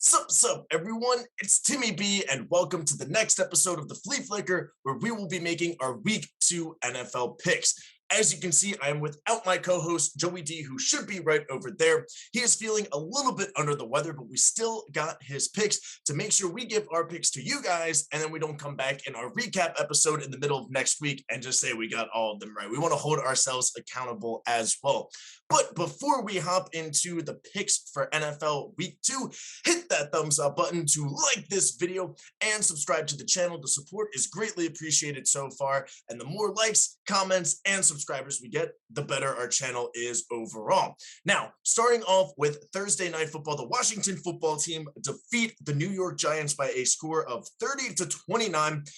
Sup, everyone? It's Timmy B, and welcome to the next episode of the Flea Flicker, where we will be making our Week 2 NFL picks. As you can see, I am without my co-host, Joey D, who should be right over there. He is feeling a little bit under the weather, but we still got his picks to make sure we give our picks to you guys, and then we don't come back in our recap episode in the middle of next week and just say we got all of them right. We want to hold ourselves accountable as well. But before we hop into the picks for NFL Week 2, hit that thumbs up button to like this video and subscribe to the channel. The support is greatly appreciated so far, and the more likes, comments, and subscribers we get, the better our channel is overall. Now, starting off with Thursday Night Football, the Washington football team defeat the New York Giants by a score of 30-29.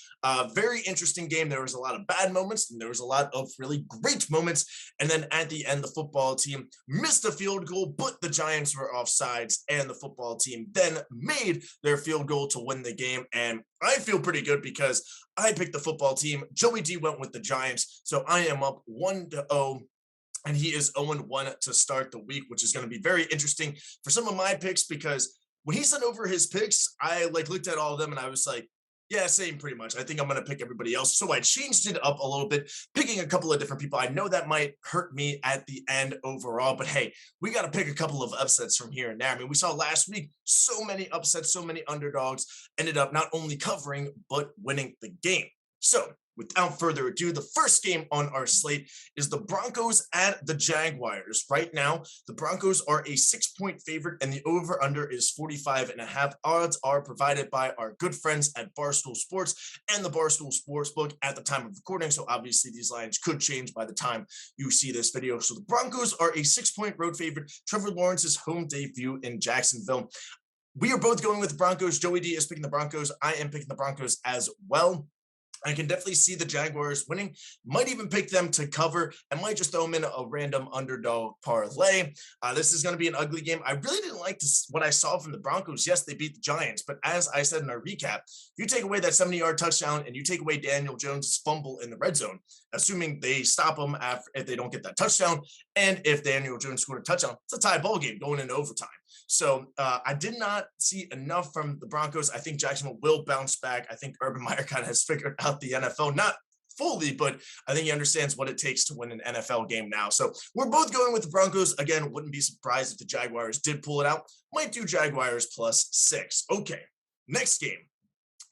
Very interesting game. There was a lot of bad moments, and there was a lot of really great moments. And then at the end, the football team missed a field goal, but the Giants were offsides, and the football team then made their field goal to win the game. And I feel pretty good because I picked the football team. Joey D went with the Giants, so I am up 1-0. And he is 0-1 to start the week, which is going to be very interesting for some of my picks, because when he sent over his picks, I looked at all of them and I was like, yeah, same pretty much. I think I'm going to pick everybody else. So I changed it up a little bit, picking a couple of different people. I know that might hurt me at the end overall, but hey, we got to pick a couple of upsets from here and there. I mean, we saw last week so many upsets, so many underdogs ended up not only covering, but winning the game. So without further ado, the first game on our slate is the Broncos at the Jaguars. Right now, the Broncos are a 6-point favorite, and the over-under is 45.5. Odds are provided by our good friends at Barstool Sports and the Barstool Sportsbook at the time of recording. So obviously, these lines could change by the time you see this video. So the Broncos are a 6-point road favorite. Trevor Lawrence's home debut in Jacksonville. We are both going with the Broncos. Joey D is picking the Broncos. I am picking the Broncos as well. I can definitely see the Jaguars winning. Might even pick them to cover and might just throw them in a random underdog parlay. This is going to be an ugly game. I really didn't like what I saw from the Broncos. Yes, they beat the Giants, but as I said in our recap, you take away that 70-yard touchdown and you take away Daniel Jones' fumble in the red zone, assuming they stop them if they don't get that touchdown, and if Daniel Jones scored a touchdown, it's a tie ball game going into overtime. So I did not see enough from the Broncos. I think Jacksonville will bounce back. I think Urban Meyer kind of has figured out the NFL, not fully, but I think he understands what it takes to win an NFL game now. So we're both going with the Broncos. Again, wouldn't be surprised if the Jaguars did pull it out. Might do Jaguars +6. Okay, next game.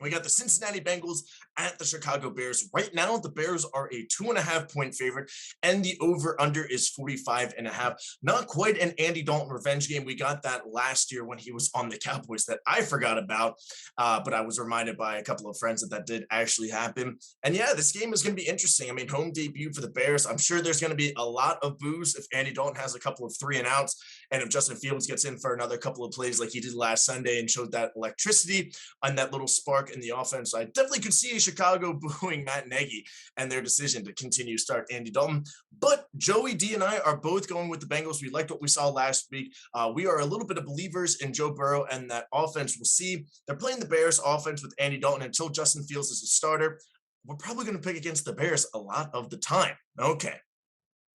We got the Cincinnati Bengals at the Chicago Bears. Right now, the Bears are a 2.5-point favorite, and the over-under is 45.5. Not quite an Andy Dalton revenge game. We got that last year when he was on the Cowboys that I forgot about, but I was reminded by a couple of friends that did actually happen. And yeah, this game is going to be interesting. I mean, home debut for the Bears. I'm sure there's going to be a lot of boos if Andy Dalton has a couple of 3-and-outs, and if Justin Fields gets in for another couple of plays like he did last Sunday and showed that electricity on that little spark in the offense. So I definitely could see Chicago booing Matt Nagy and their decision to continue to start Andy Dalton. But Joey D and I are both going with the Bengals. We liked what we saw last week. We are a little bit of believers in Joe Burrow and that offense. We'll see. They're playing the Bears offense with Andy Dalton until Justin Fields is a starter. We're probably going to pick against the Bears a lot of the time. Okay.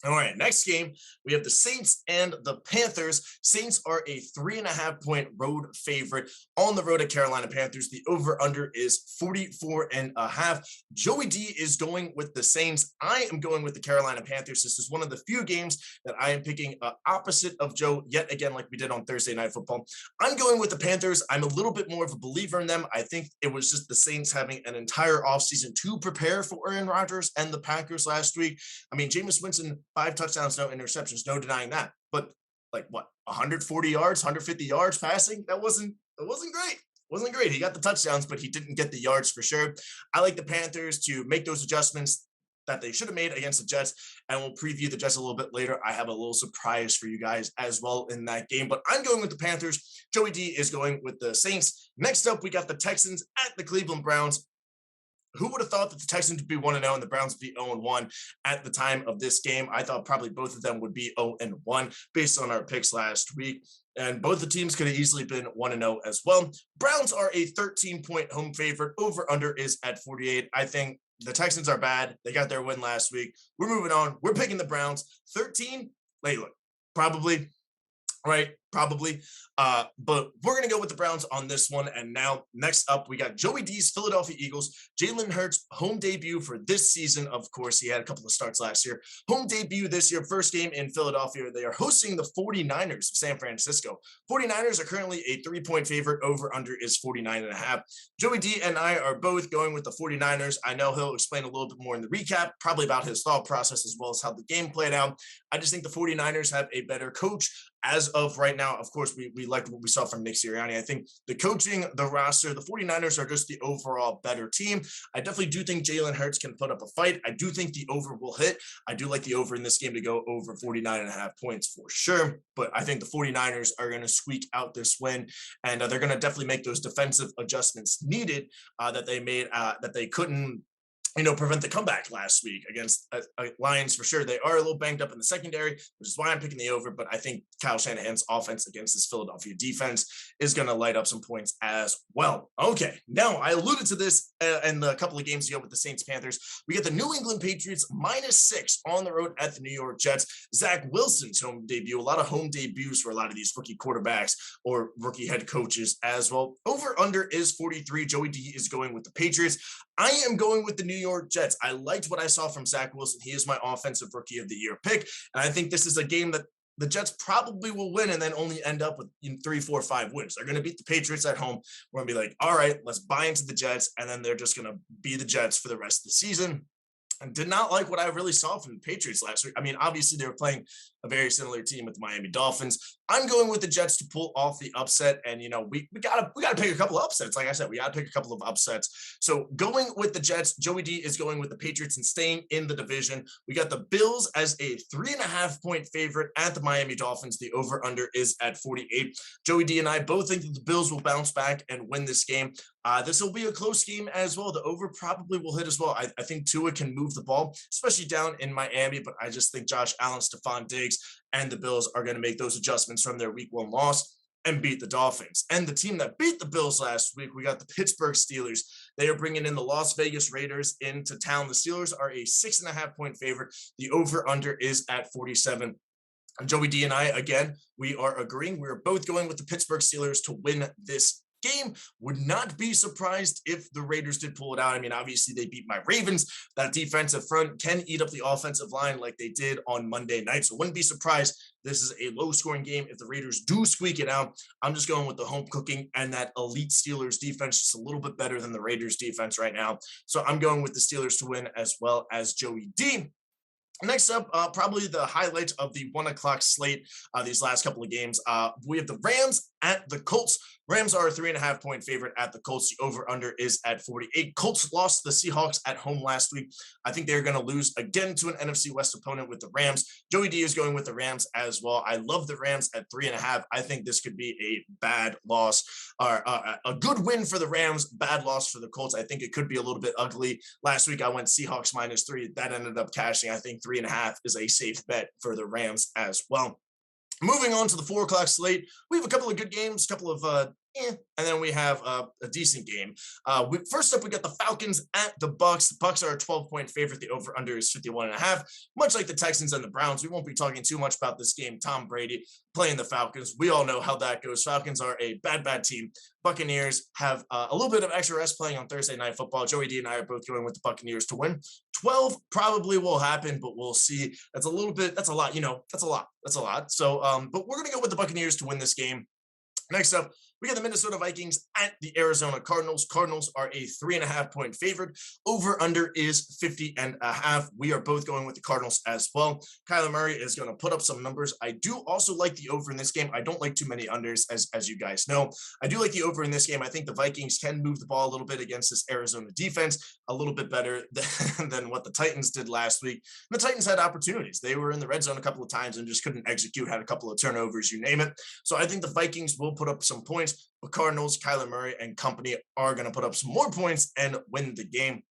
All right, next game, we have the Saints and the Panthers. Saints are a 3.5-point road favorite on the road at Carolina Panthers. The over-under is 44.5. Joey D is going with the Saints. I am going with the Carolina Panthers. This is one of the few games that I am picking opposite of Joe, yet again, like we did on Thursday Night Football. I'm going with the Panthers. I'm a little bit more of a believer in them. I think it was just the Saints having an entire offseason to prepare for Aaron Rodgers and the Packers last week. I mean, Jameis Winston, 5 touchdowns, no interceptions, no denying that. But 140 yards, 150 yards passing, that wasn't great. Wasn't great. He got the touchdowns, but he didn't get the yards for sure. I like the Panthers to make those adjustments that they should have made against the Jets, and we'll preview the Jets a little bit later. I have a little surprise for you guys as well in that game, but I'm going with the Panthers. Joey D is going with the Saints. Next up, we got the Texans at the Cleveland Browns. Who would have thought that the Texans would be 1-0 and the Browns would be 0-1 at the time of this game? I thought probably both of them would be 0-1 based on our picks last week. And both the teams could have easily been 1-0 as well. Browns are a 13-point home favorite. Over-under is at 48. I think the Texans are bad. They got their win last week. We're moving on. We're picking the Browns. 13? Look, probably, right? probably. But we're going to go with the Browns on this one. And now next up, we got Joey D's Philadelphia Eagles. Jalen Hurts, home debut for this season. Of course, he had a couple of starts last year. Home debut this year, first game in Philadelphia. They are hosting the 49ers of San Francisco. 49ers are currently a 3-point favorite. Over under is 49.5. Joey D and I are both going with the 49ers. I know he'll explain a little bit more in the recap, probably about his thought process as well as how the game played out. I just think the 49ers have a better coach. As of right now, of course, we liked what we saw from Nick Sirianni. I think the coaching, the roster, the 49ers are just the overall better team. I definitely do think Jalen Hurts can put up a fight. I do think the over will hit. I do like the over in this game to go over 49.5 points for sure. But I think the 49ers are going to squeak out this win, and they're going to definitely make those defensive adjustments needed that they made, that they couldn't prevent the comeback last week against Lions for sure. They are a little banged up in the secondary, which is why I'm picking the over, but I think Kyle Shanahan's offense against this Philadelphia defense is going to light up some points as well. Okay, now I alluded to this in the couple of games ago with the Saints-Panthers. We get the New England Patriots -6 on the road at the New York Jets. Zach Wilson's home debut, a lot of home debuts for a lot of these rookie quarterbacks or rookie head coaches as well. Over under is 43. Joey D is going with the Patriots. I am going with the New York Jets. I liked what I saw from Zach Wilson. He is my offensive rookie of the year pick. And I think this is a game that the Jets probably will win and then only end up with 3, 4, 5 wins. They're going to beat the Patriots at home. We're going to be like, all right, let's buy into the Jets. And then they're just going to be the Jets for the rest of the season. And did not like what I really saw from the Patriots last week. I mean, obviously they were playing a very similar team with the Miami Dolphins. I'm going with the Jets to pull off the upset, and we gotta pick a couple of upsets. Like I said, we gotta pick a couple of upsets. So going with the Jets, Joey D is going with the Patriots and staying in the division. We got the Bills as a 3.5-point favorite at the Miami Dolphins. The over/under is at 48. Joey D and I both think that the Bills will bounce back and win this game. This will be a close game as well. The over probably will hit as well. I think Tua can move the ball, especially down in Miami, but I just think Josh Allen, Stephon Diggs, and the Bills are going to make those adjustments from their week 1 loss and beat the Dolphins. And the team that beat the Bills last week, we got the Pittsburgh Steelers. They are bringing in the Las Vegas Raiders into town. The Steelers are a 6.5-point favorite. The over/under is at 47. Joey D and I, again, we are agreeing. We're both going with the Pittsburgh Steelers to win this game. Would not be surprised if the Raiders did pull it out. I mean, obviously they beat my Ravens. That defensive front can eat up the offensive line like they did on Monday night. So wouldn't be surprised. This is a low-scoring game. If the Raiders do squeak it out, I'm just going with the home cooking and that elite Steelers defense, just a little bit better than the Raiders defense right now. So I'm going with the Steelers to win as well as Joey D. Next up, probably the highlight of the 1 o'clock slate these last couple of games. We have the Rams at the Colts. Rams are a 3.5-point favorite at the Colts. The over/under is at 48. Colts lost the Seahawks at home last week. I think they're going to lose again to an NFC West opponent with the Rams. Joey D is going with the Rams as well. I love the Rams at 3.5. I think this could be a bad loss, or a good win for the Rams, bad loss for the Colts. I think it could be a little bit ugly. Last week I went Seahawks -3. That ended up cashing. I think 3.5 is a safe bet for the Rams as well. Moving on to the 4 o'clock slate, we have a couple of good games, a couple of and then we have a decent game. First up, we got the Falcons at the Bucks. The Bucks are a 12-point favorite. The over/under is 51.5. Much like the Texans and the Browns, we won't be talking too much about this game. Tom Brady playing the Falcons. We all know how that goes. Falcons are a bad team. Buccaneers have a little bit of extra rest playing on Thursday Night Football. Joey D and I are both going with the Buccaneers to win. 12 probably will happen, but we'll see. That's a lot. That's a lot. So, but we're going to go with the Buccaneers to win this game. Next up, we got the Minnesota Vikings at the Arizona Cardinals. Cardinals are a 3.5-point favorite. Over/under is 50.5. We are both going with the Cardinals as well. Kyler Murray is going to put up some numbers. I do also like the over in this game. I don't like too many unders, as you guys know. I do like the over in this game. I think the Vikings can move the ball a little bit against this Arizona defense, a little bit better than what the Titans did last week. And the Titans had opportunities. They were in the red zone a couple of times and just couldn't execute, had a couple of turnovers, you name it. So I think the Vikings will put up some points. But Cardinals, Kyler Murray, and company are going to put up some more points and win the game.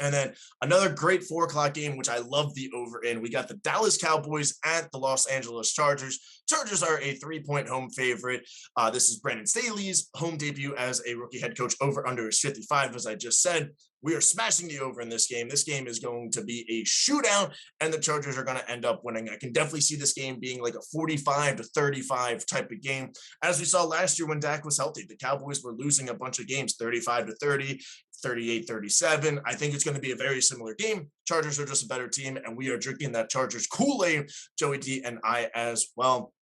And then another great 4 o'clock game, which I love the over in. We got the Dallas Cowboys at the Los Angeles Chargers. Chargers are a 3-point home favorite. This is Brandon Staley's home debut as a rookie head coach. Over/under is 55, as I just said. We are smashing the over in this game. This game is going to be a shootout, and the Chargers are going to end up winning. I can definitely see this game being like a 45-35 type of game. As we saw last year when Dak was healthy, the Cowboys were losing a bunch of games 35-30. 38-37. I think it's going to be a very similar game. Chargers are just a better team, and we are drinking that Chargers Kool-Aid, Joey D and I as well.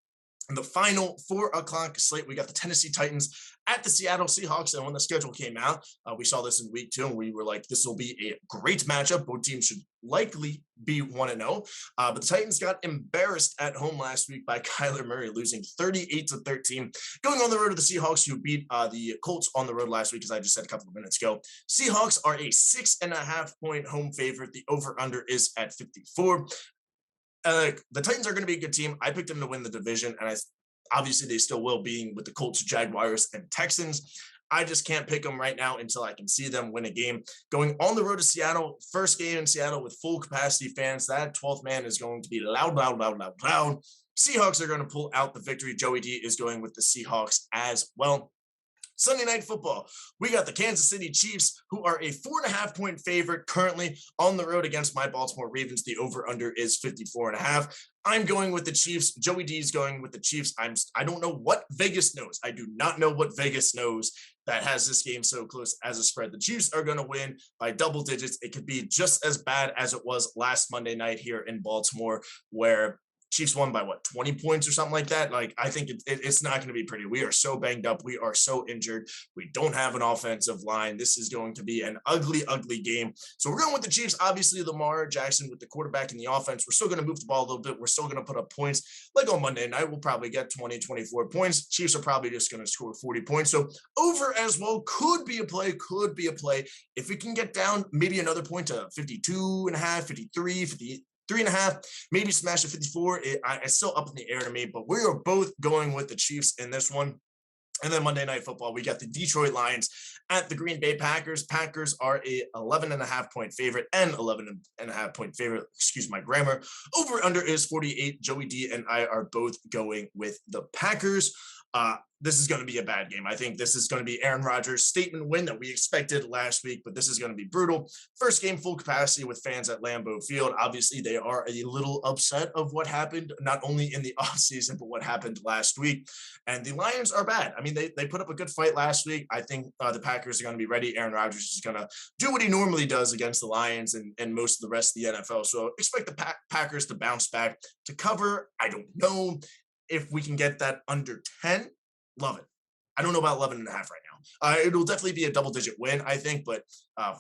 In the final 4 o'clock slate, we got the Tennessee Titans at the Seattle Seahawks. And when the schedule came out, we saw this in week 2, and we were like, this will be a great matchup. Both teams should likely be 1-0. But the Titans got embarrassed at home last week by Kyler Murray, losing 38-13, going on the road to the Seahawks, who beat the Colts on the road last week, as I just said a couple of minutes ago. Seahawks are a 6.5-point home favorite. The over-under is at 54. The Titans are going to be a good team. I picked them to win the division, and obviously they still will, being with the Colts, Jaguars, and Texans. I just can't pick them right now until I can see them win a game. Going on the road to Seattle, first game in Seattle with full capacity fans. That 12th man is going to be loud, loud, loud, loud, loud. Seahawks are going to pull out the victory. Joey D is going with the Seahawks as well. Sunday Night Football, we got the Kansas City Chiefs, who are a 4.5-point favorite currently on the road against my Baltimore Ravens. The over-under is 54.5. I'm going with the Chiefs. Joey D is going with the Chiefs. I don't know what Vegas knows. I do not know what Vegas knows that has this game so close as a spread. The Chiefs are going to win by double digits. It could be just as bad as it was last Monday night here in Baltimore, where Chiefs won by 20 points or something like that. Like, I think it's not going to be pretty. We are so banged up. We are so injured. We don't have an offensive line. This is going to be an ugly, ugly game. So we're going with the Chiefs. Obviously, Lamar Jackson with the quarterback in the offense. We're still going to move the ball a little bit. We're still going to put up points. Like on Monday night, we'll probably get 20, 24 points. Chiefs are probably just going to score 40 points. So over as well could be a play, If we can get down maybe another point to 52.5, 53, 53.5, maybe smash to 54. It's still up in the air to me, but we are both going with the Chiefs in this one. And then Monday Night Football, we got the Detroit Lions at the Green Bay Packers. Packers are a 11.5-point favorite and 11.5-point favorite. Excuse my grammar. Over under is 48. Joey D and I are both going with the Packers. This is going to be a bad game. I think this is going to be Aaron Rodgers' statement win that we expected last week, but this is going to be brutal. First game, full capacity with fans at Lambeau Field. Obviously, they are a little upset of what happened, not only in the offseason, but what happened last week. And the Lions are bad. I mean, they put up a good fight last week. I think the Packers are going to be ready. Aaron Rodgers is going to do what he normally does against the Lions and most of the rest of the NFL. So expect the Packers to bounce back. To cover, I don't know. If we can get that under 10, love it. I don't know about 11.5 right now. It'll definitely be a double-digit win, I think, but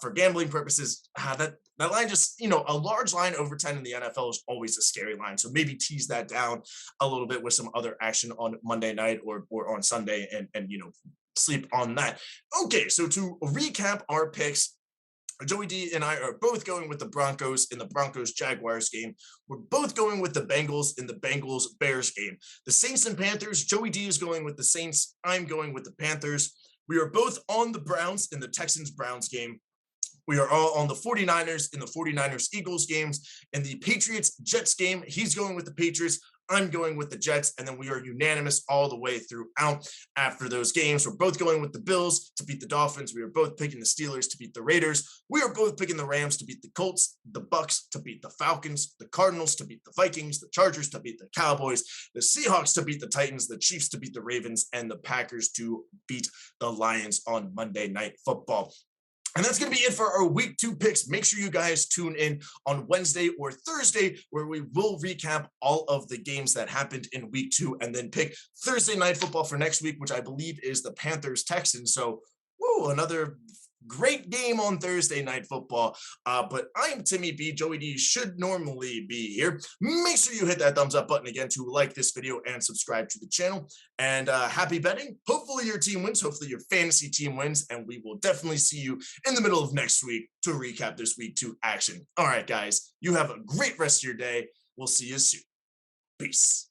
for gambling purposes, that line just, a large line over 10 in the NFL is always a scary line. So maybe tease that down a little bit with some other action on Monday night or on Sunday and sleep on that. Okay, so to recap our picks, Joey D and I are both going with the Broncos in the Broncos-Jaguars game. We're both going with the Bengals in the Bengals-Bears game. The Saints and Panthers, Joey D is going with the Saints. I'm going with the Panthers. We are both on the Browns in the Texans-Browns game. We are all on the 49ers in the 49ers-Eagles games. In the Patriots-Jets game, he's going with the Patriots. I'm going with the Jets, and then we are unanimous all the way throughout after those games. We're both going with the Bills to beat the Dolphins. We are both picking the Steelers to beat the Raiders. We are both picking the Rams to beat the Colts, the Bucks to beat the Falcons, the Cardinals to beat the Vikings, the Chargers to beat the Cowboys, the Seahawks to beat the Titans, the Chiefs to beat the Ravens, and the Packers to beat the Lions on Monday Night Football. And that's going to be it for our week 2 picks. Make sure you guys tune in on Wednesday or Thursday, where we will recap all of the games that happened in week 2 and then pick Thursday Night Football for next week, which I believe is the Panthers-Texans. So, another great game on Thursday Night Football. But I'm Timmy B. Joey D should normally be here. Make sure you hit that thumbs up button again to like this video and subscribe to the channel. And happy betting. Hopefully your team wins. Hopefully your fantasy team wins. And we will definitely see you in the middle of next week to recap this week 2 action. All right, guys. You have a great rest of your day. We'll see you soon. Peace.